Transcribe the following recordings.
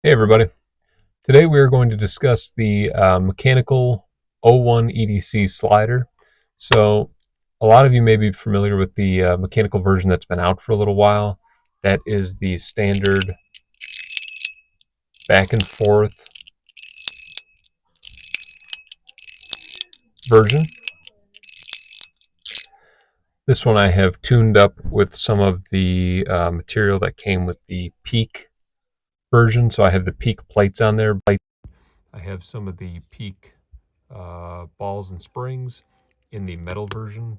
Hey everybody. Today we are going to discuss the mechanical O1 EDC slider. So a lot of you may be familiar with the mechanical version that's been out for a little while. That is the standard back and forth version. This one I have tuned up with some of the material that came with the Peak version. So I have the Peak plates on there. I have some of the Peak balls and springs in the metal version.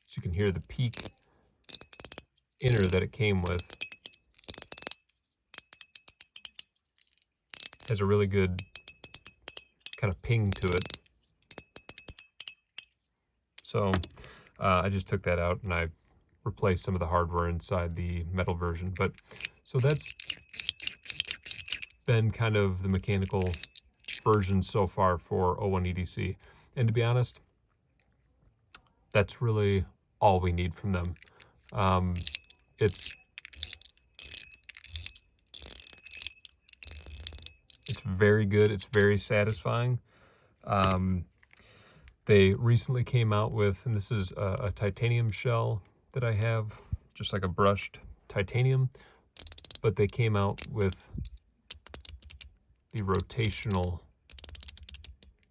So you can hear the Peak inner that it came with has a really good kind of ping to it. So I just took that out and I replaced some of the hardware inside the metal version. But so that's been kind of the mechanical version so far for O1 EDC. And to be honest, that's really all we need from them. Um, it's very good. It's very satisfying. They recently came out with, and this is a titanium shell that I have, just like a brushed titanium, but they came out with the rotational.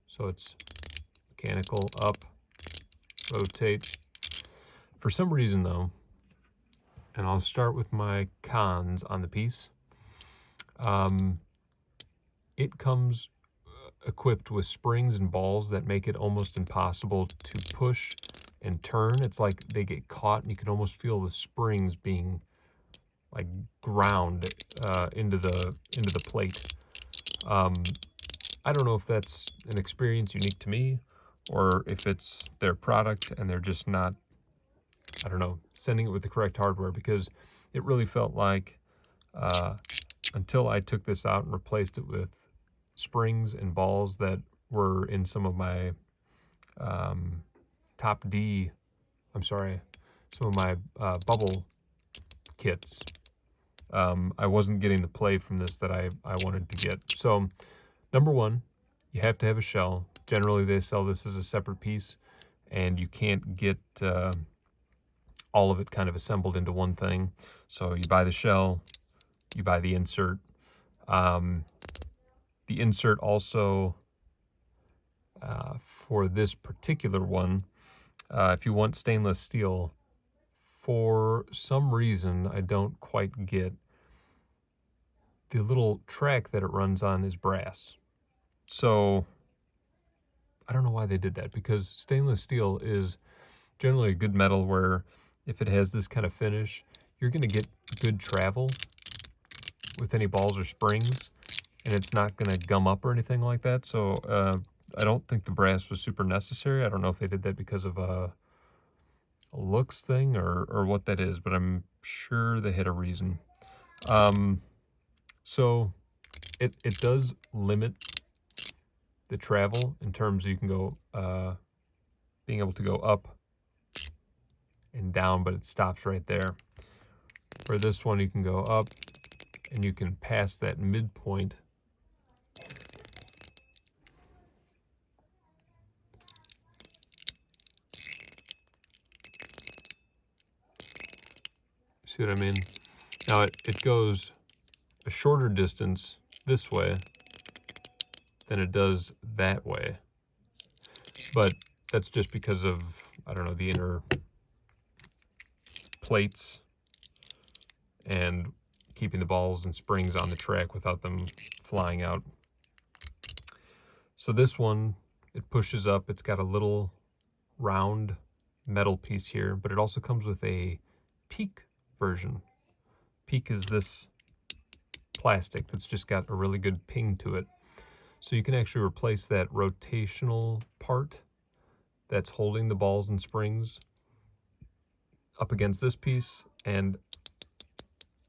So it's mechanical, up, rotate. For some reason though, and I'll start with my cons on the piece, it comes equipped with springs and balls that make it almost impossible to push and turn. It's like they get caught and you can almost feel the springs being like ground into the plate. I don't know if that's an experience unique to me or if it's their product and they're just not, I don't know, sending it with the correct hardware, because it really felt like until I took this out and replaced it with springs and balls that were in some of my top D, I'm sorry, some of my bubble kits, I wasn't getting the play from this that I wanted to get. So number one, you have to have a shell. Generally, they sell this as a separate piece, and you can't get all of it kind of assembled into one thing. So you buy the shell, you buy the insert. The insert also, for this particular one, if you want stainless steel, for some reason I don't quite get, the little track that it runs on is brass. So I don't know why they did that, because stainless steel is generally a good metal where if it has this kind of finish, you're going to get good travel with any balls or springs, and it's not going to gum up or anything like that. So I don't think the brass was super necessary. I don't know if they did that because of a looks thing or what that is, but I'm sure they had a reason. So it does limit the travel in terms of you can go, being able to go up and down, but it stops right there. For this one, you can go up and you can pass that midpoint. See what I mean? Now it goes a shorter distance this way than it does that way, but that's just because of, I don't know, the inner plates and keeping the balls and springs on the track without them flying out. So this one, it pushes up. It's got a little round metal piece here, but it also comes with a Peak version. Peak is this plastic that's just got a really good ping to it. So you can actually replace that rotational part that's holding the balls and springs up against this piece and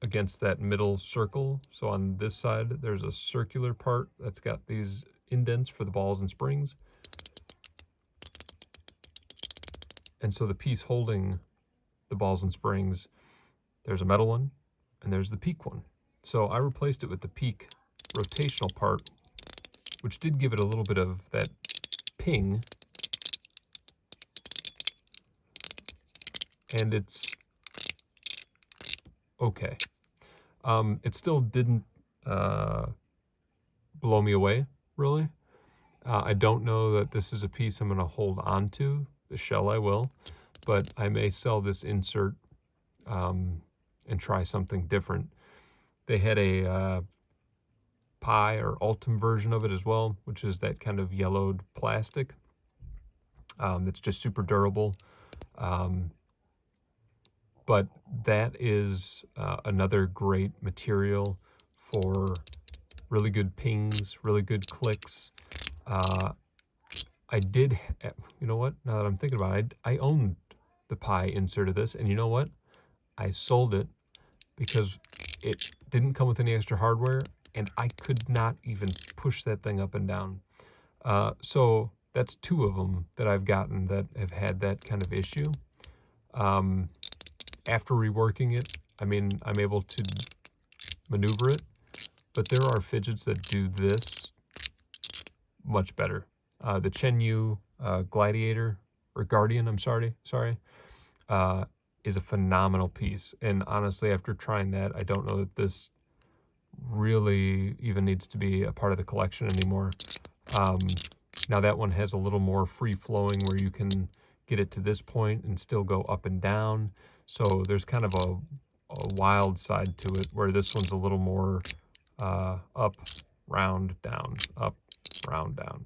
against that middle circle. So on this side, there's a circular part that's got these indents for the balls and springs. And so the piece holding the balls and springs, there's a metal one and there's the Peak one. So I replaced it with the Peak rotational part, which did give it a little bit of that ping, and it's okay. It still didn't blow me away, really. I don't know that this is a piece I'm going to hold on to. The shell I will, but I may sell this insert and try something different. They had a Pi or Ultim version of it as well, which is that kind of yellowed plastic that's just super durable. But that is another great material for really good pings, really good clicks. I did, you know what, now that I'm thinking about it, I owned the Pi insert of this, and you know what? I sold it because it didn't come with any extra hardware, and I could not even push that thing up and down. So that's two of them that I've gotten that have had that kind of issue. After reworking it, I mean, I'm able to maneuver it, but there are fidgets that do this much better. The Chenyu Gladiator, or Guardian, I'm sorry, is a phenomenal piece. And honestly, after trying that, I don't know that this really even needs to be a part of the collection anymore. Now that one has a little more free flowing where you can get it to this point and still go up and down. So there's kind of a wild side to it where this one's a little more up, round, down, up, round, down.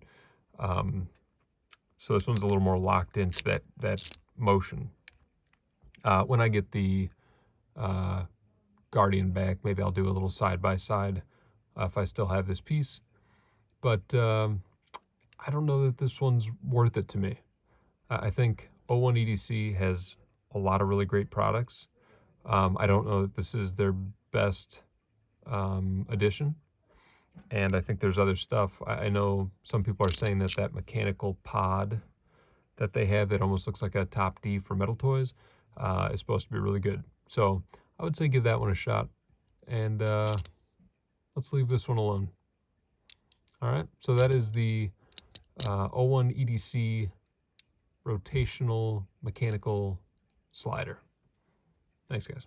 So this one's a little more locked into that motion. When I get the Guardian back, maybe I'll do a little side-by-side if I still have this piece. But I don't know that this one's worth it to me. I think O1 EDC has a lot of really great products. I don't know that this is their best edition. And I think there's other stuff. I know some people are saying that that mechanical pod that they have that almost looks like a Top D for Metal Toys is supposed to be really good. So I would say give that one a shot. And let's leave this one alone. All right, so that is the O1 EDC rotational mechanical slider. Thanks, guys.